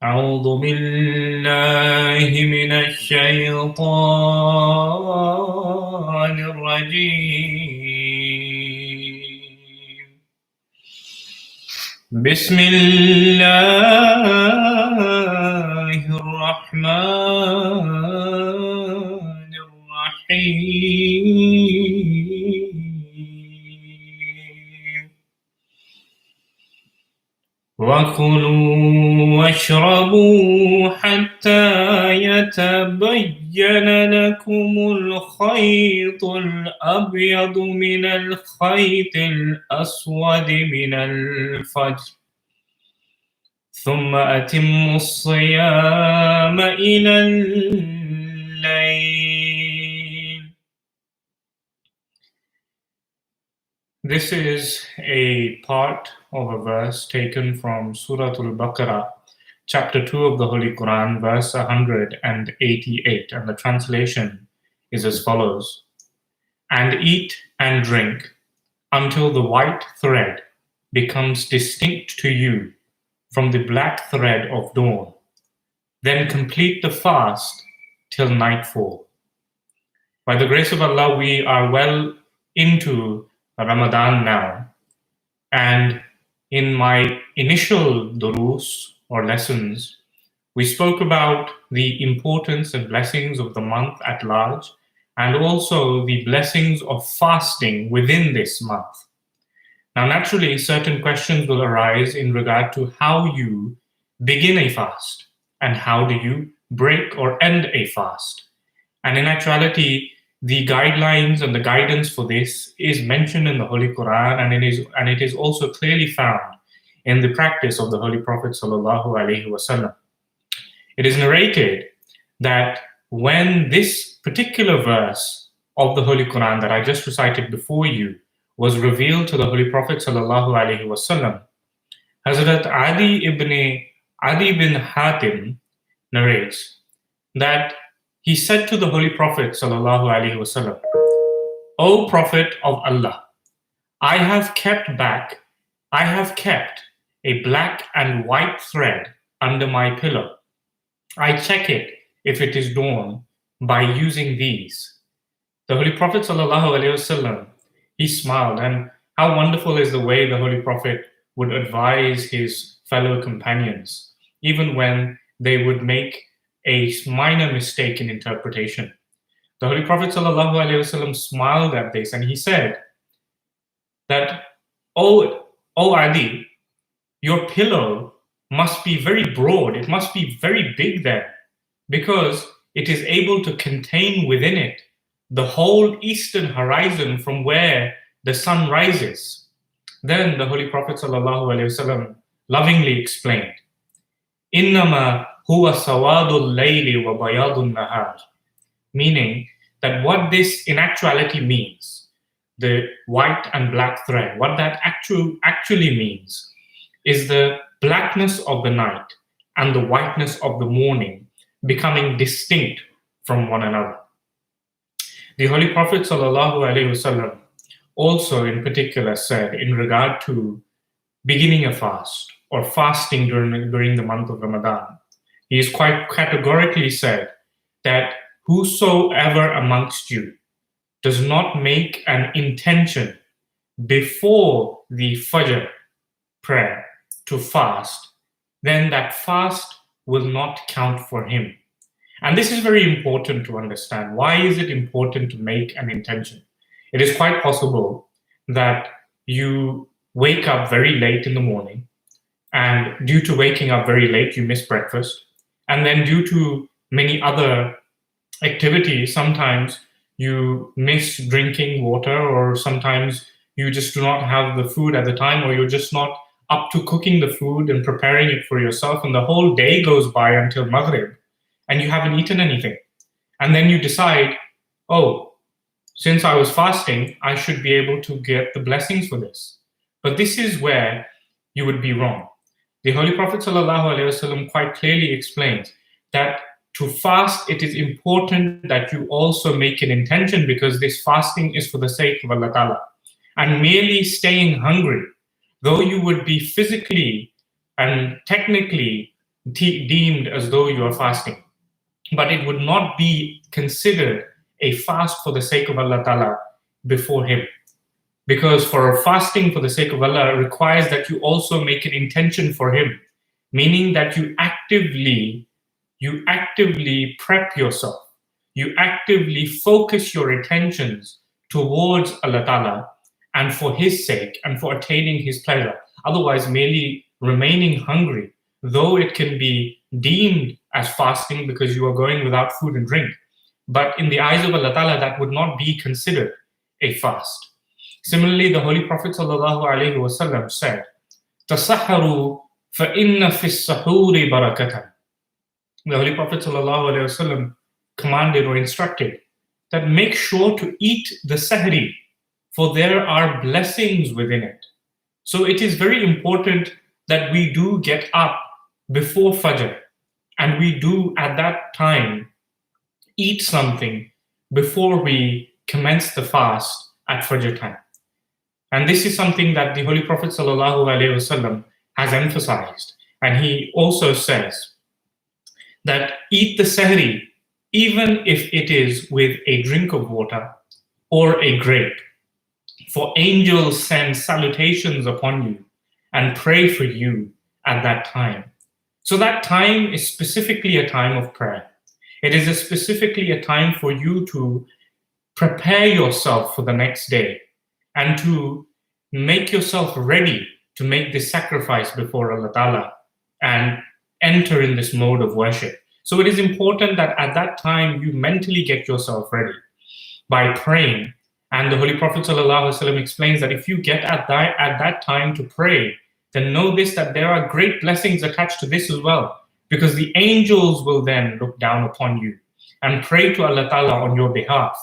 أعوذ بالله من الشيطان الرجيم بسم الله الرحمن الرحيم وكلوا واشربوا حتى يتبين لكم الخيط الأبيض من الخيط الأسود من الفجر ثم أتموا الصيام إلى الليل. This is a part of a verse taken from Surah Al-Baqarah, chapter 2 of the Holy Quran, verse 188, and the translation is as follows: And eat and drink until the white thread becomes distinct to you from the black thread of dawn. Then complete the fast till nightfall. By the grace of Allah, we are well into Ramadan now. And in my initial durus or lessons, we spoke about the importance and blessings of the month at large, and also the blessings of fasting within this month. Now, naturally, certain questions will arise in regard to how you begin a fast and how do you break or end a fast. And in actuality, the guidelines and the guidance for this is mentioned in the Holy Quran, and it is also clearly found in the practice of the Holy Prophet ﷺ. It is narrated that when this particular verse of the Holy Quran that I just recited before you was revealed to the Holy Prophet ﷺ, Hazrat Adi ibn Hatim narrates that he said to the Holy Prophet ﷺ, O Prophet of Allah, I have kept a black and white thread under my pillow. I check it if it is dawn by using these. The Holy Prophet ﷺ, he smiled, and how wonderful is the way the Holy Prophet would advise his fellow companions, even when they would make a minor mistake in interpretation. The Holy Prophet ﷺ smiled at this and he said that, O Adi, your pillow must be very broad, it must be very big then, because it is able to contain within it the whole eastern horizon from where the sun rises. Then the Holy Prophet ﷺ lovingly explained, Innama huwa sawadul layli wa bayadun nahar, meaning that what this in actuality means, the white and black thread, what that actually means is the blackness of the night and the whiteness of the morning becoming distinct from one another. The Holy Prophet ﷺ also in particular said in regard to beginning a fast or fasting during the month of Ramadan, he is quite categorically said that whosoever amongst you does not make an intention before the Fajr prayer to fast, then that fast will not count for him. And this is very important to understand. Why is it important to make an intention? It is quite possible that you wake up very late in the morning, and due to waking up very late, you miss breakfast. And then due to many other activities, sometimes you miss drinking water, or sometimes you just do not have the food at the time, or you're just not up to cooking the food and preparing it for yourself, and the whole day goes by until Maghrib, and you haven't eaten anything. And then you decide, oh, since I was fasting, I should be able to get the blessings for this. But this is where you would be wrong. The Holy Prophet ﷺ quite clearly explains that to fast, it is important that you also make an intention, because this fasting is for the sake of Allah Ta'ala. And merely staying hungry, though you would be physically and technically deemed as though you are fasting. But it would not be considered a fast for the sake of Allah Ta'ala before Him. Because for fasting for the sake of Allah requires that you also make an intention for Him, meaning that you actively prep yourself, you actively focus your attentions towards Allah Ta'ala and for His sake and for attaining His pleasure. Otherwise, merely remaining hungry, though it can be deemed as fasting because you are going without food and drink, but in the eyes of Allah Ta'ala, that would not be considered a fast. Similarly, the Holy Prophet ﷺ said, "Tasahharu fa inna fi sahuri barakatan." The Holy Prophet ﷺ commanded or instructed that make sure to eat the sahri, for there are blessings within it. So it is very important that we do get up before Fajr, and we do at that time eat something before we commence the fast at Fajr time. And this is something that the Holy Prophet ﷺ has emphasized. And he also says that eat the sahri, even if it is with a drink of water or a grape. For angels send salutations upon you and pray for you at that time. So that time is specifically a time of prayer. It is specifically a time for you to prepare yourself for the next day and to make yourself ready to make this sacrifice before Allah Ta'ala and enter in this mode of worship. So it is important that at that time you mentally get yourself ready by praying. And the Holy Prophet ﷺ explains that if you get at that time to pray, then know this, that there are great blessings attached to this as well, because the angels will then look down upon you and pray to Allah Ta'ala on your behalf.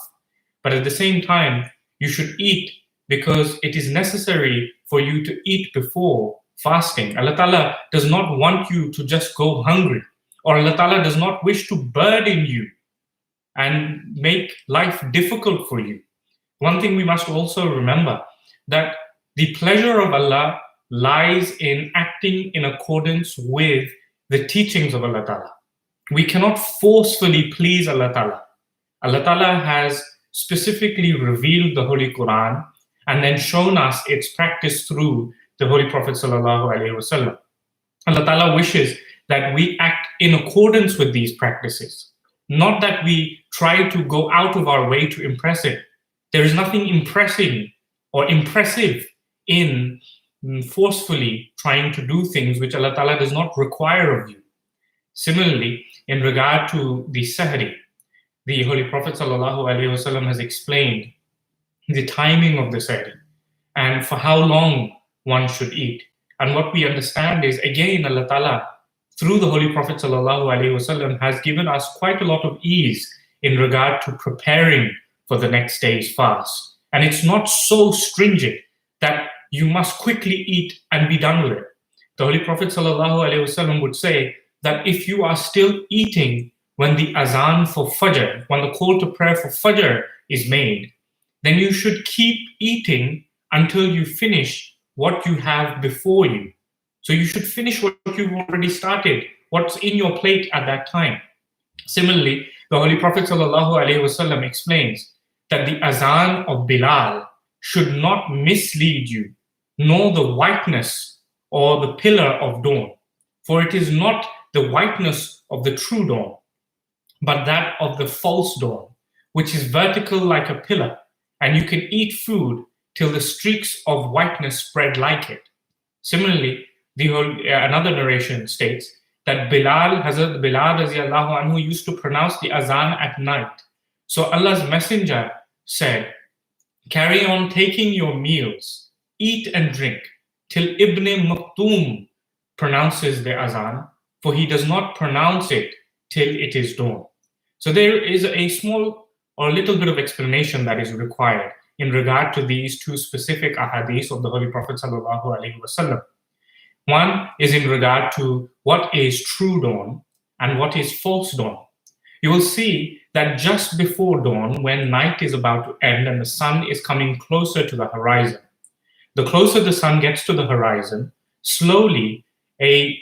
But at the same time, you should eat because it is necessary for you to eat before fasting. Allah Ta'ala does not want you to just go hungry, or Allah Ta'ala does not wish to burden you and make life difficult for you. One thing we must also remember, that the pleasure of Allah lies in acting in accordance with the teachings of Allah Ta'ala. We cannot forcefully please Allah Ta'ala. Allah Ta'ala has specifically revealed the Holy Quran and then shown us its practice through the Holy Prophet ﷺ. Allah Ta'ala wishes that we act in accordance with these practices, not that we try to go out of our way to impress Him. There is nothing impressing or impressive in forcefully trying to do things which Allah Ta'ala does not require of you. Similarly, in regard to the sahri, the Holy Prophet ﷺ has explained the timing of the sahri and for how long one should eat. And what we understand is, again, Allah Ta'ala, through the Holy Prophet ﷺ, has given us quite a lot of ease in regard to preparing for the next day's fast. And it's not so stringent that you must quickly eat and be done with it. The Holy Prophet ﷺ would say that if you are still eating when the azan for Fajr, when the call to prayer for Fajr is made, then you should keep eating until you finish what you have before you. So you should finish what you've already started, what's in your plate at that time. Similarly, the Holy Prophet ﷺ explains that the azan of Bilal should not mislead you, nor the whiteness or the pillar of dawn. For it is not the whiteness of the true dawn, but that of the false dawn, which is vertical like a pillar, and you can eat food till the streaks of whiteness spread like it. Similarly, another narration states that Hazrat Bilal radiallahu anhu used to pronounce the azan at night. So Allah's Messenger said, "Carry on taking your meals, eat and drink, till Ibn Maktoum pronounces the azan, for he does not pronounce it till it is dawn." So there is a small or a little bit of explanation that is required in regard to these two specific ahadith of the Holy Prophet ﷺ. One is in regard to what is true dawn and what is false dawn. You will see that just before dawn, when night is about to end and the sun is coming closer to the horizon, the closer the sun gets to the horizon, slowly a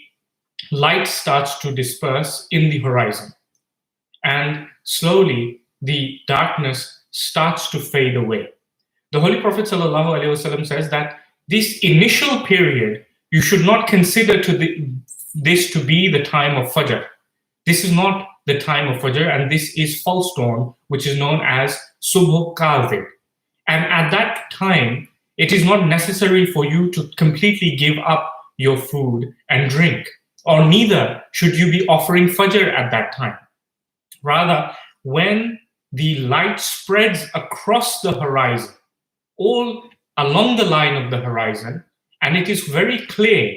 light starts to disperse in the horizon, and slowly the darkness starts to fade away. The Holy Prophet ﷺ says that this initial period, you should not consider this to be the time of Fajr. This is not the time of Fajr, and this is false dawn, which is known as Subh Kadhib. And at that time, it is not necessary for you to completely give up your food and drink, or neither should you be offering Fajr at that time. Rather, when the light spreads across the horizon, all along the line of the horizon, and it is very clear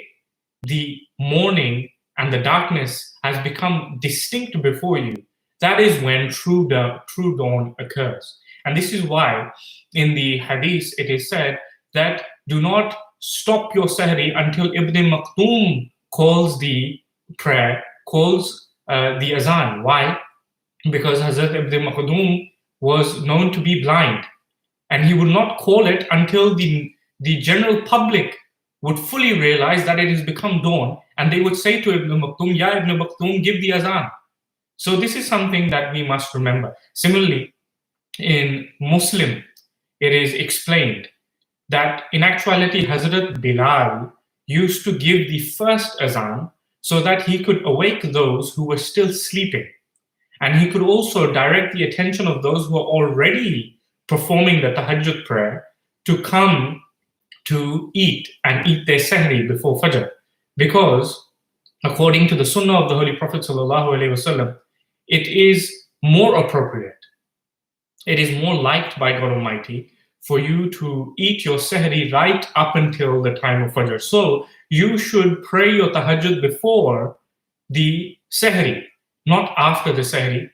the morning and the darkness has become distinct before you, that is when true dawn occurs. And this is why in the hadith it is said that do not stop your sahri until Ibn Maktoum calls the prayer, calls the azan. Why? Because Hazrat Ibn Maktoum was known to be blind, and he would not call it until the general public would fully realize that it has become dawn, and they would say to Ibn Maktoum, Ya Ibn Maktoum, give the azan. So this is something that we must remember. Similarly, in Muslim, it is explained that in actuality, Hazrat Bilal used to give the first azan so that he could awake those who were still sleeping. And he could also direct the attention of those who are already performing the tahajjud prayer to come to eat and eat their sahri before Fajr. Because according to the sunnah of the Holy Prophet ﷺ, it is more appropriate, it is more liked by God Almighty for you to eat your sahri right up until the time of Fajr. So you should pray your tahajjud before the sahri, not after the sahri,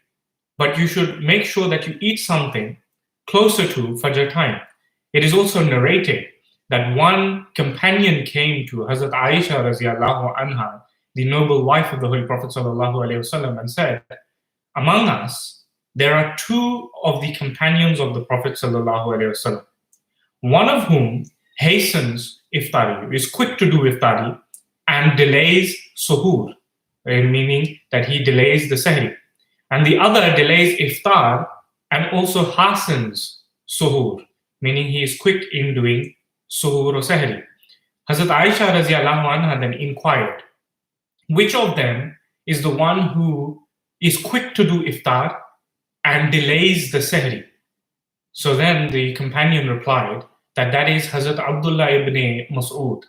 but you should make sure that you eat something closer to Fajr time. It is also narrated that one companion came to Hazrat Aisha radiallahu anha, the noble wife of the Holy Prophet sallallahu alaihi wasallam, and said, among us, there are two of the companions of the Prophet sallallahu alaihi wasallam, one of whom hastens iftari, is quick to do iftari, and delays suhoor, meaning that he delays the sahri. And the other delays iftar and also hastens suhoor, meaning he is quick in doing suhoor or sahri. Hazrat Aisha radiallahu anha then inquired, which of them is the one who is quick to do iftar and delays the sahri? So then the companion replied that that is Hazrat Abdullah ibn Mas'ud.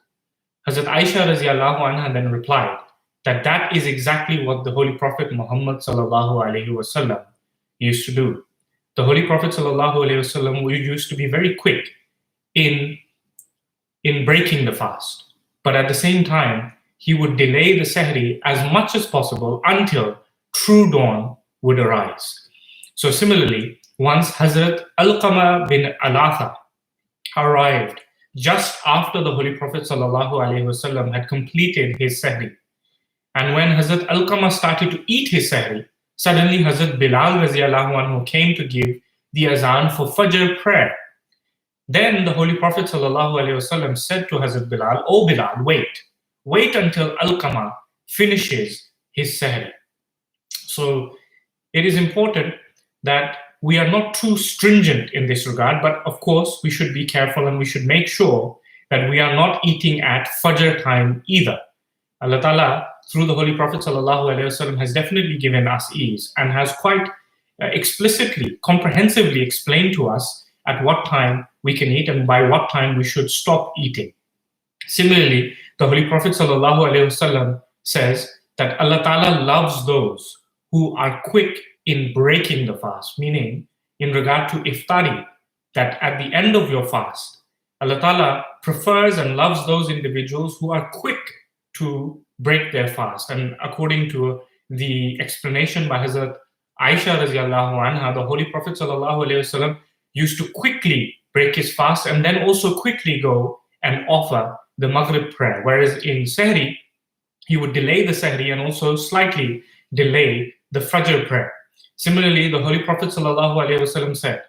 Hazrat Aisha radiallahu anha then replied that that is exactly what the Holy Prophet Muhammad sallallahu alaihi wasallam used to do. The Holy Prophet sallallahu alaihi wasallam used to be very quick in breaking the fast, but at the same time he would delay the sahri as much as possible until true dawn would arise. So similarly, once Hazrat Alqama bin Alatha arrived just after the Holy Prophet sallallahu alaihi wasallam had completed his sahri, and when Hazrat Alqama started to eat his sahri, suddenly Hazrat Bilal radiallahu anhu came to give the azan for Fajr prayer. Then the Holy Prophet ﷺ said to Hazrat Bilal, "O Bilal, wait until Alqama finishes his sahri." So it is important that we are not too stringent in this regard, but of course we should be careful and we should make sure that we are not eating at Fajr time either. Allah Ta'ala, through the Holy Prophet ﷺ, has definitely given us ease and has quite explicitly, comprehensively explained to us at what time we can eat and by what time we should stop eating. Similarly, the Holy Prophet ﷺ says that Allah Ta'ala loves those who are quick in breaking the fast, meaning in regard to iftari, that at the end of your fast, Allah Ta'ala prefers and loves those individuals who are quick to break their fast. And according to the explanation by Hazrat Aisha radiallahu anha, the Holy Prophet ﷺ used to quickly break his fast and then also quickly go and offer the Maghrib prayer. Whereas in Sahri, he would delay the Sahri and also slightly delay the Fajr prayer. Similarly, the Holy Prophet ﷺ said,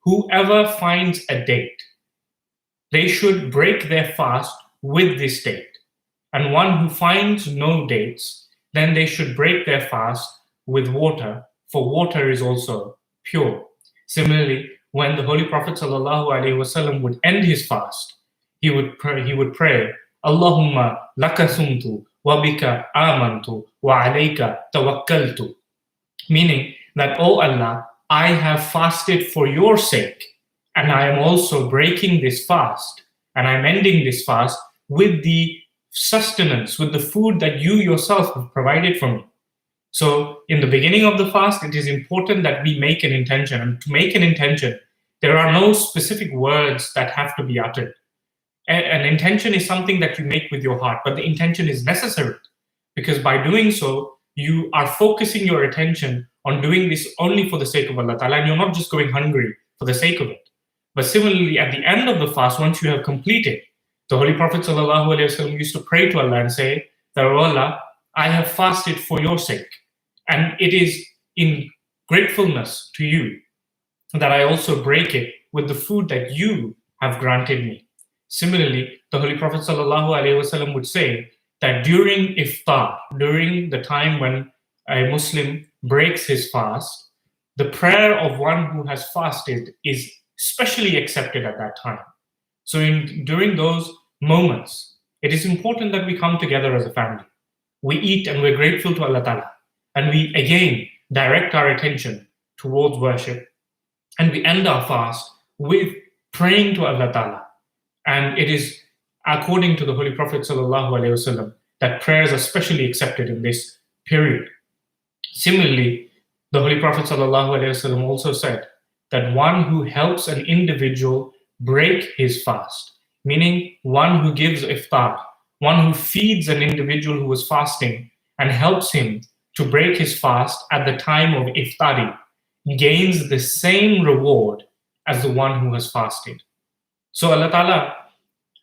whoever finds a date, they should break their fast with this date. and one who finds no dates, then they should break their fast with water, for water is also pure. Similarly, when the Holy Prophet ﷺ would end his fast, he would pray, Allahumma Laka Sumtu, wa Bika Aamantu, wa Alaika Tawakkaltu. Meaning that, oh Allah, I have fasted for your sake, and I am also breaking this fast, and I'm ending this fast with the sustenance, with the food that you yourself have provided for me. So in the beginning of the fast, it is important that we make an intention. And to make an intention, there are no specific words that have to be uttered. An intention is something that you make with your heart, but the intention is necessary, because by doing so, you are focusing your attention on doing this only for the sake of Allah Ta'ala, and you're not just going hungry for the sake of it. But similarly, at the end of the fast, once you have completed, the Holy Prophet ﷺ used to pray to Allah and say that, oh Allah, I have fasted for your sake, and it is in gratefulness to you that I also break it with the food that you have granted me. Similarly, the Holy Prophet ﷺ would say that during iftar, during the time when a Muslim breaks his fast, the prayer of one who has fasted is specially accepted at that time. So during those moments, it is important that we come together as a family. We eat and we're grateful to Allah Ta'ala. And we again direct our attention towards worship. And we end our fast with praying to Allah Ta'ala. And it is according to the Holy Prophet ﷺ that prayers are specially accepted in this period. Similarly, the Holy Prophet ﷺ also said that one who helps an individual break his fast, meaning one who gives iftar, one who feeds an individual who was fasting and helps him to break his fast at the time of iftari, gains the same reward as the one who has fasted. So Allah Ta'ala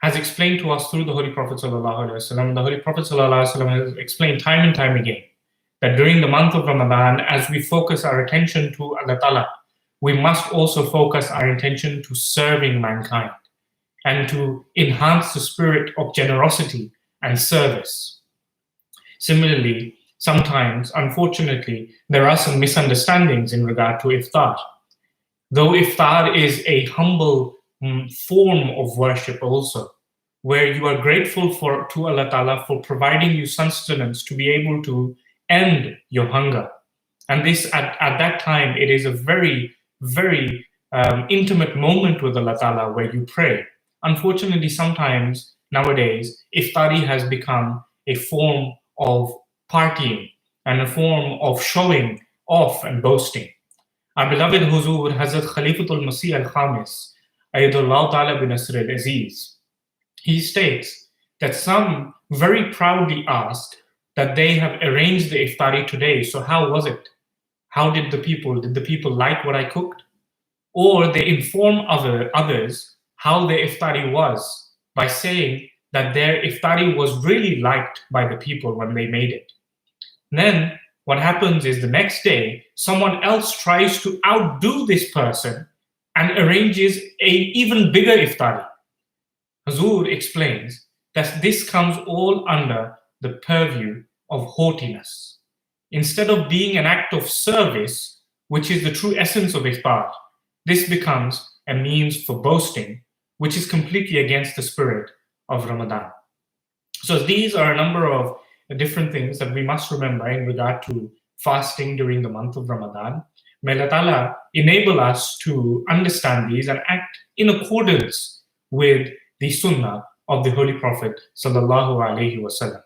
has explained to us through the Holy Prophet ﷺ, the Holy Prophet ﷺ has explained time and time again that during the month of Ramadan, as we focus our attention to Allah Ta'ala, we must also focus our attention to serving mankind and to enhance the spirit of generosity and service. Similarly, sometimes, unfortunately, there are some misunderstandings in regard to iftar. Though iftar is a humble form of worship also, where you are grateful to Allah Ta'ala for providing you sustenance to be able to end your hunger. And this, at that time, it is a very, very intimate moment with Allah Ta'ala where you pray. Unfortunately, sometimes nowadays, iftari has become a form of partying and a form of showing off and boasting. Our beloved Huzur, Hazrat Khalifatul Masih al-Khamis, Ayatollah Ta'ala bin Nasr al-Aziz, he states that some very proudly asked that they have arranged the iftari today, so how was it? How did the people like what I cooked? Or they inform others how their iftari was by saying that their iftari was really liked by the people when they made it. Then what happens is the next day, someone else tries to outdo this person and arranges an even bigger iftari. Hazur explains that this comes all under the purview of haughtiness. Instead of being an act of service, which is the true essence of iftar, this becomes a means for boasting, which is completely against the spirit of Ramadan. So these are a number of different things that we must remember in regard to fasting during the month of Ramadan. May Allah Ta'ala enable us to understand these and act in accordance with the sunnah of the Holy Prophet Sallallahu Alaihi Wasallam.